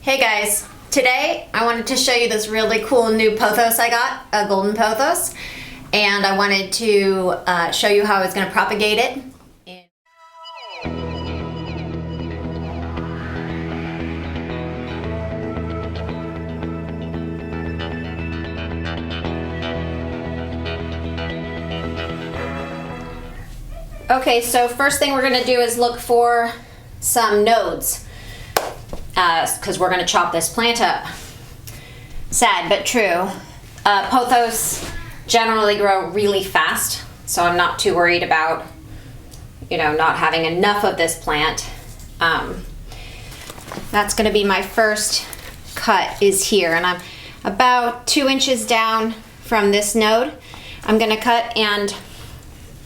Hey guys, today I wanted to show you this really cool new pothos I got, a golden pothos, and I wanted to show you how I was going to propagate it. Okay, so first thing we're going to do is look for some nodes. Because we're going to chop this plant up. Sad but true. Pothos generally grow really fast, so I'm not too worried about, not having enough of this plant. That's going to be my first cut is here, and I'm about 2 inches down from this node. I'm going to cut, and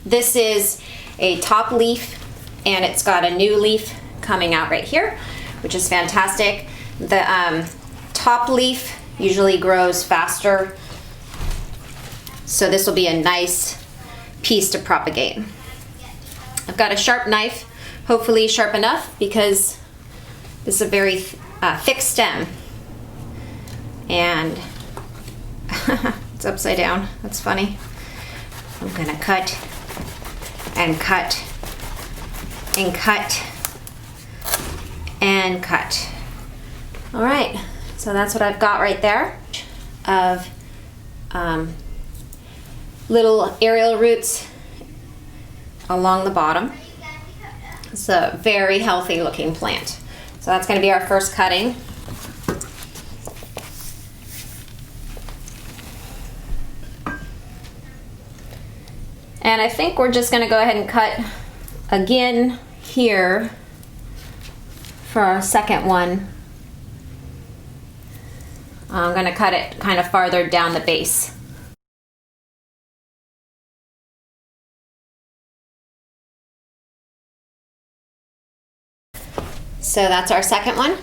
this is a top leaf, and it's got a new leaf coming out right here, which is fantastic. The top leaf usually grows faster, so this will be a nice piece to propagate. I've got a sharp knife, hopefully sharp enough, because this is a very thick stem, and it's upside down. That's funny. I'm gonna cut and cut and cut and cut. All right, so that's what I've got right there of little aerial roots along the bottom. It's a very healthy looking plant. So that's going to be our first cutting. And I think we're just going to go ahead and cut again here for our second one. I'm going to cut it kind of farther down the base. So that's our second one.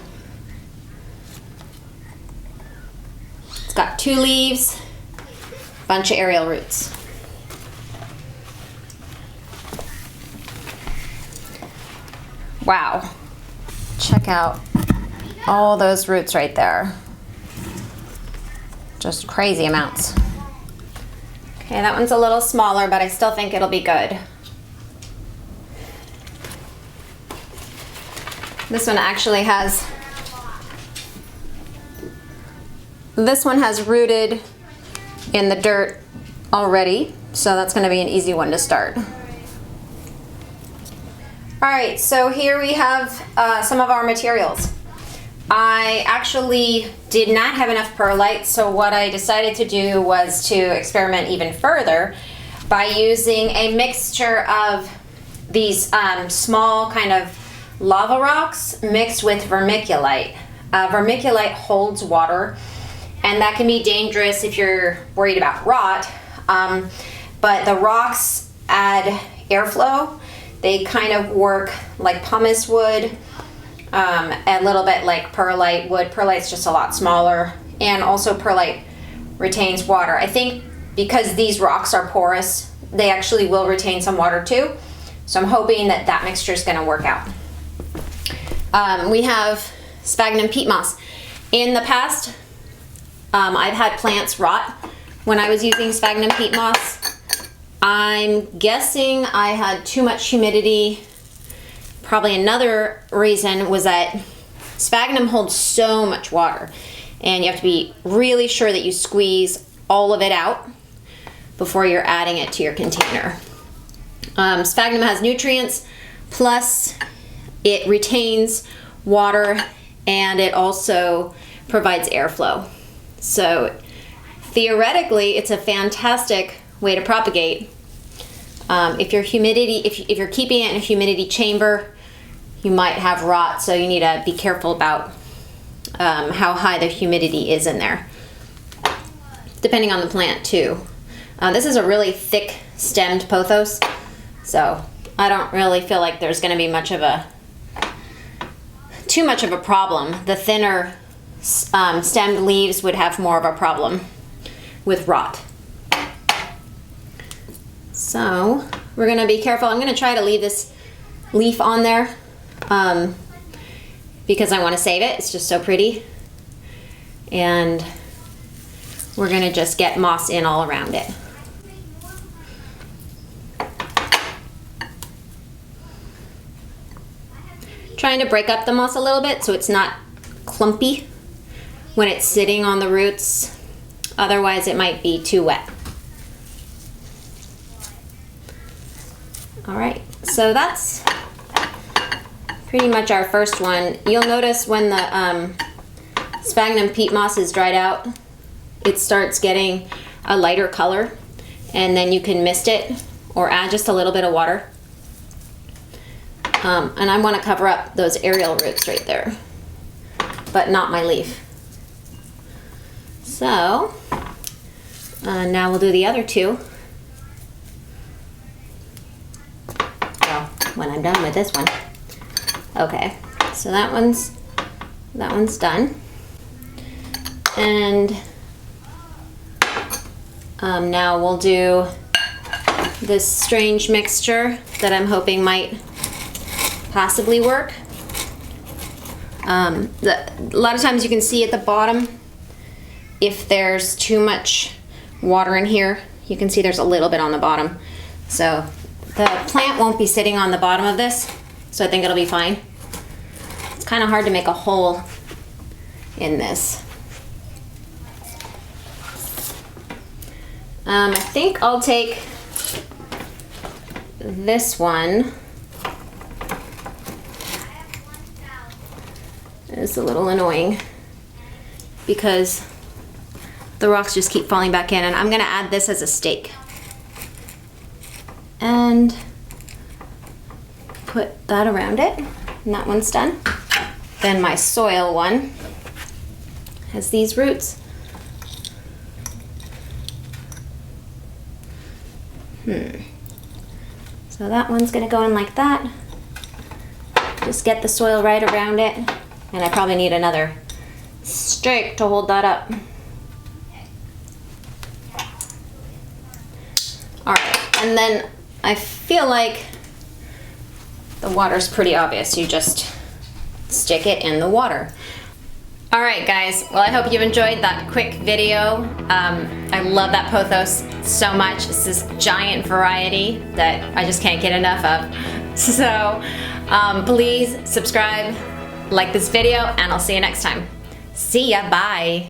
It's got 2 leaves, bunch of aerial roots. Wow. Check out all those roots right there. Just crazy amounts. Okay, that one's a little smaller, but I still think it'll be good. This one actually has, rooted in the dirt already, so that's going to be an easy one to start. Alright, so here we have some of our materials. I actually did not have enough perlite, so what I decided to do was to experiment even further by using a mixture of these small kind of lava rocks mixed with vermiculite. Vermiculite holds water, and that can be dangerous if you're worried about rot, but the rocks add airflow. They kind of work like pumice wood, a little bit like perlite would. Perlite's just a lot smaller, and also perlite retains water. I think because these rocks are porous, they actually will retain some water too. So I'm hoping that that mixture is going to work out. We have sphagnum peat moss. In the past, I've had plants rot when I was using sphagnum peat moss. I'm guessing I had too much humidity. Probably another reason was that sphagnum holds so much water, and you have to be really sure that you squeeze all of it out before you're adding it to your container. Sphagnum has nutrients, plus it retains water, and it also provides airflow. So theoretically, it's a fantastic way to propagate. If you're keeping it in a humidity chamber, you might have rot, so you need to be careful about how high the humidity is in there, depending on the plant too. This is a really thick stemmed pothos, so I don't really feel like there's going to be too much of a problem. The thinner stemmed leaves would have more of a problem with rot. So we're going to be careful. I'm going to try to leave this leaf on there. because I want to save it. It's just so pretty. And we're gonna just get moss in all around it. Trying to break up the moss a little bit so it's not clumpy when it's sitting on the roots. Otherwise it might be too wet. All right, so that's pretty much our first one. You'll notice when the sphagnum peat moss is dried out, it starts getting a lighter color, and then you can mist it or add just a little bit of water. And I want to cover up those aerial roots right there, but not my leaf. So now we'll do the other two. Well, when I'm done with this one. Okay, so that one's done. And now we'll do this strange mixture that I'm hoping might possibly work. A lot of times you can see at the bottom if there's too much water in here. You can see there's a little bit on the bottom. So the plant won't be sitting on the bottom of this, so I think it'll be fine. It's kind of hard to make a hole in this. I think I'll take this one. It's a little annoying because the rocks just keep falling back in, and I'm gonna add this as a stake. And put that around it, and that one's done. Then my soil one has these roots. So that one's gonna go in like that. Just get the soil right around it. And I probably need another stake to hold that up. All right, and then I feel like the water's pretty obvious. You just stick it in the water. All right, guys, well, I hope you've enjoyed that quick video. I love that pothos so much. It's this giant variety that I just can't get enough of. So please subscribe, like this video, and I'll see you next time. See ya, bye.